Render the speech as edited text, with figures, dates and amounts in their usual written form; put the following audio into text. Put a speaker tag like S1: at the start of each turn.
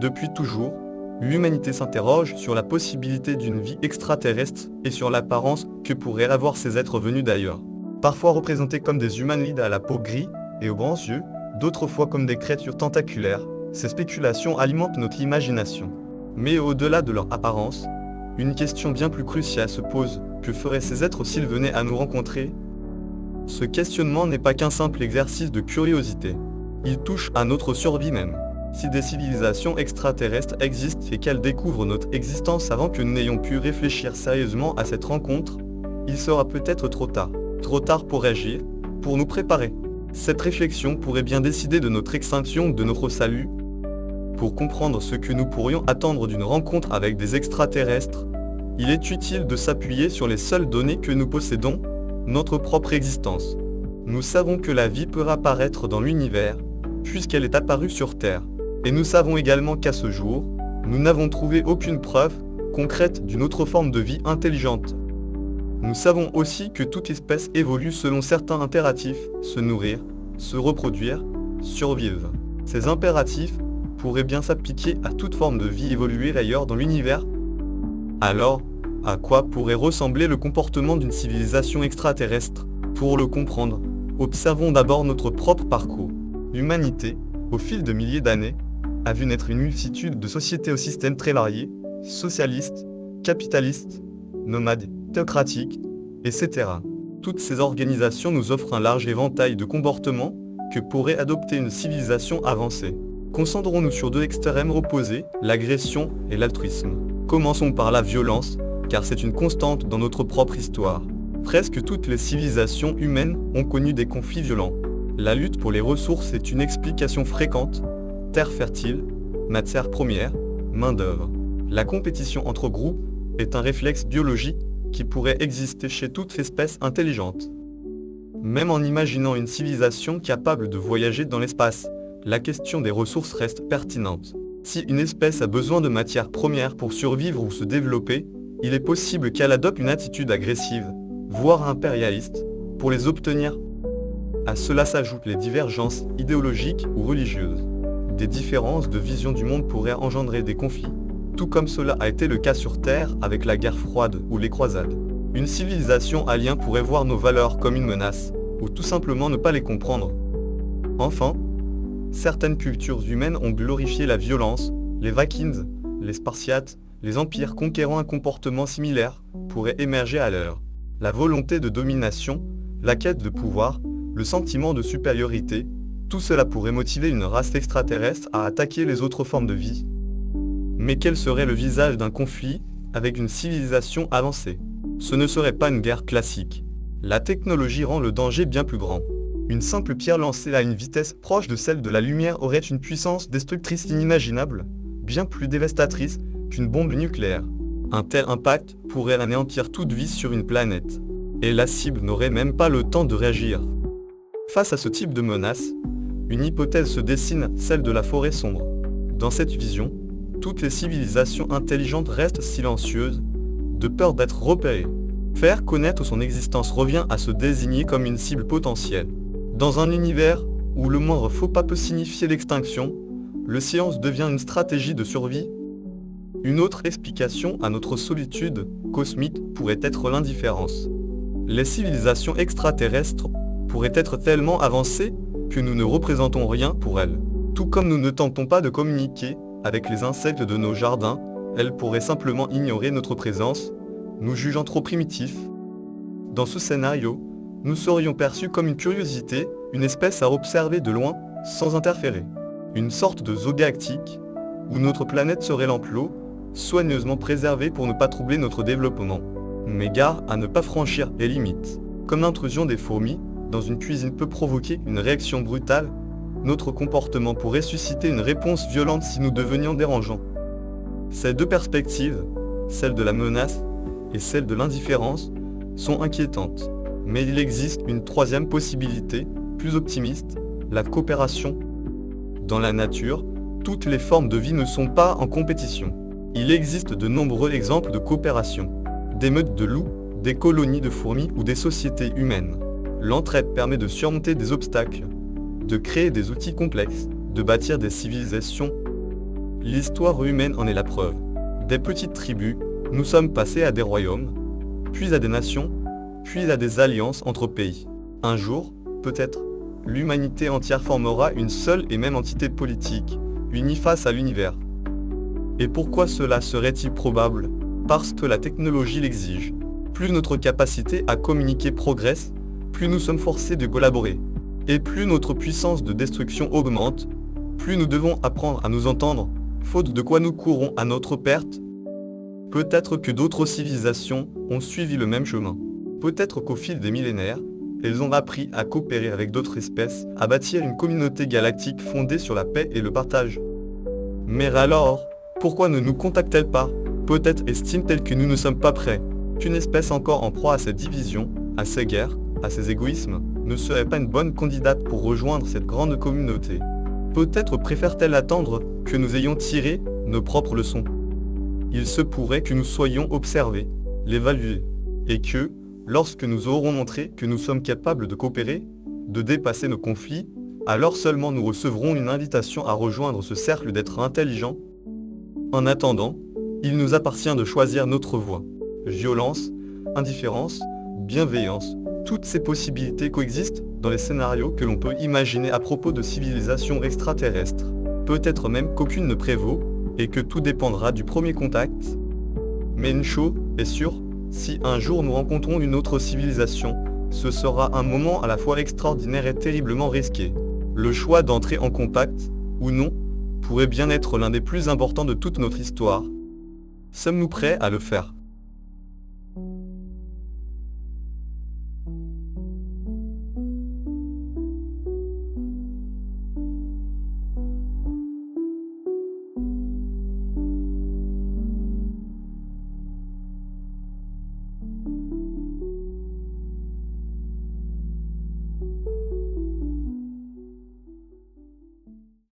S1: Depuis toujours, l'humanité s'interroge sur la possibilité d'une vie extraterrestre et sur l'apparence que pourraient avoir ces êtres venus d'ailleurs. Parfois représentés comme des humanoïdes à la peau gris et aux grands yeux, d'autres fois comme des créatures tentaculaires, ces spéculations alimentent notre imagination. Mais au-delà de leur apparence, une question bien plus cruciale se pose, que feraient ces êtres s'ils venaient à nous rencontrer? Ce questionnement n'est pas qu'un simple exercice de curiosité. Il touche à notre survie même. Si des civilisations extraterrestres existent et qu'elles découvrent notre existence avant que nous n'ayons pu réfléchir sérieusement à cette rencontre, il sera peut-être trop tard. Trop tard pour agir, pour nous préparer. Cette réflexion pourrait bien décider de notre extinction ou de notre salut. Pour comprendre ce que nous pourrions attendre d'une rencontre avec des extraterrestres, il est utile de s'appuyer sur les seules données que nous possédons, notre propre existence. Nous savons que la vie peut apparaître dans l'univers, puisqu'elle est apparue sur Terre. Et nous savons également qu'à ce jour, nous n'avons trouvé aucune preuve concrète d'une autre forme de vie intelligente. Nous savons aussi que toute espèce évolue selon certains impératifs, se nourrir, se reproduire, survivre. Ces impératifs pourraient bien s'appliquer à toute forme de vie évoluée ailleurs dans l'univers. Alors, à quoi pourrait ressembler le comportement d'une civilisation extraterrestre? Pour le comprendre, observons d'abord notre propre parcours. L'humanité, au fil de milliers d'années, a vu naître une multitude de sociétés au système très varié, socialistes, capitalistes, nomades, théocratiques, etc. Toutes ces organisations nous offrent un large éventail de comportements que pourrait adopter une civilisation avancée. Concentrons-nous sur deux extrêmes opposés, l'agression et l'altruisme. Commençons par la violence, car c'est une constante dans notre propre histoire. Presque toutes les civilisations humaines ont connu des conflits violents. La lutte pour les ressources est une explication fréquente. Terre fertile, matières premières, main-d'œuvre. La compétition entre groupes est un réflexe biologique qui pourrait exister chez toute espèce intelligente. Même en imaginant une civilisation capable de voyager dans l'espace, la question des ressources reste pertinente. Si une espèce a besoin de matières premières pour survivre ou se développer, il est possible qu'elle adopte une attitude agressive, voire impérialiste, pour les obtenir. À cela s'ajoutent les divergences idéologiques ou religieuses. Des différences de vision du monde pourraient engendrer des conflits, tout comme cela a été le cas sur Terre avec la guerre froide ou les croisades. Une civilisation alien pourrait voir nos valeurs comme une menace, ou tout simplement ne pas les comprendre. Enfin, certaines cultures humaines ont glorifié la violence, les Vikings, les Spartiates, les empires conquérant un comportement similaire pourrait émerger à l'heure. La volonté de domination, la quête de pouvoir, le sentiment de supériorité, tout cela pourrait motiver une race extraterrestre à attaquer les autres formes de vie. Mais quel serait le visage d'un conflit avec une civilisation avancée? Ce ne serait pas une guerre classique. La technologie rend le danger bien plus grand. Une simple pierre lancée à une vitesse proche de celle de la lumière aurait une puissance destructrice inimaginable, bien plus dévastatrice qu'une bombe nucléaire. Un tel impact pourrait anéantir toute vie sur une planète. Et la cible n'aurait même pas le temps de réagir. Face à ce type de menace, une hypothèse se dessine, celle de la forêt sombre. Dans cette vision, toutes les civilisations intelligentes restent silencieuses, de peur d'être repérées. Faire connaître son existence revient à se désigner comme une cible potentielle. Dans un univers où le moindre faux pas peut signifier l'extinction, le silence devient une stratégie de survie. Une autre explication à notre solitude cosmique pourrait être l'indifférence. Les civilisations extraterrestres pourraient être tellement avancées que nous ne représentons rien pour elles. Tout comme nous ne tentons pas de communiquer avec les insectes de nos jardins, elles pourraient simplement ignorer notre présence, nous jugeant trop primitifs. Dans ce scénario, nous serions perçus comme une curiosité, une espèce à observer de loin, sans interférer. Une sorte de zoo galactique, où notre planète serait l'enclos, soigneusement préservé pour ne pas troubler notre développement. Mais gare à ne pas franchir les limites. Comme l'intrusion des fourmis dans une cuisine peut provoquer une réaction brutale, notre comportement pourrait susciter une réponse violente si nous devenions dérangeants. Ces deux perspectives, celle de la menace et celle de l'indifférence, sont inquiétantes. Mais il existe une troisième possibilité, plus optimiste, la coopération. Dans la nature, toutes les formes de vie ne sont pas en compétition. Il existe de nombreux exemples de coopération. Des meutes de loups, des colonies de fourmis ou des sociétés humaines. L'entraide permet de surmonter des obstacles, de créer des outils complexes, de bâtir des civilisations. L'histoire humaine en est la preuve. Des petites tribus, nous sommes passés à des royaumes, puis à des nations, puis à des alliances entre pays. Un jour, peut-être, l'humanité entière formera une seule et même entité politique, unie face à l'univers. Et pourquoi cela serait-il probable? Parce que la technologie l'exige. Plus notre capacité à communiquer progresse, plus nous sommes forcés de collaborer. Et plus notre puissance de destruction augmente, plus nous devons apprendre à nous entendre, faute de quoi nous courons à notre perte. Peut-être que d'autres civilisations ont suivi le même chemin. Peut-être qu'au fil des millénaires, elles ont appris à coopérer avec d'autres espèces, à bâtir une communauté galactique fondée sur la paix et le partage. Mais alors, pourquoi ne nous contactent-elles pas? Peut-être estiment-elles que nous ne sommes pas prêts, qu'une espèce encore en proie à ces divisions, à ces guerres, à ces égoïsmes, ne serait pas une bonne candidate pour rejoindre cette grande communauté. Peut-être préfèrent-elles attendre que nous ayons tiré nos propres leçons. Il se pourrait que nous soyons observés, l'évaluer, et que, lorsque nous aurons montré que nous sommes capables de coopérer, de dépasser nos conflits, alors seulement nous recevrons une invitation à rejoindre ce cercle d'êtres intelligents. En attendant, il nous appartient de choisir notre voie. Violence, indifférence, bienveillance, toutes ces possibilités coexistent dans les scénarios que l'on peut imaginer à propos de civilisations extraterrestres. Peut-être même qu'aucune ne prévaut, et que tout dépendra du premier contact. Mais une chose est sûre, si un jour nous rencontrons une autre civilisation, ce sera un moment à la fois extraordinaire et terriblement risqué. Le choix d'entrer en contact, ou non, pourrait bien être l'un des plus importants de toute notre histoire. Sommes-nous prêts à le faire?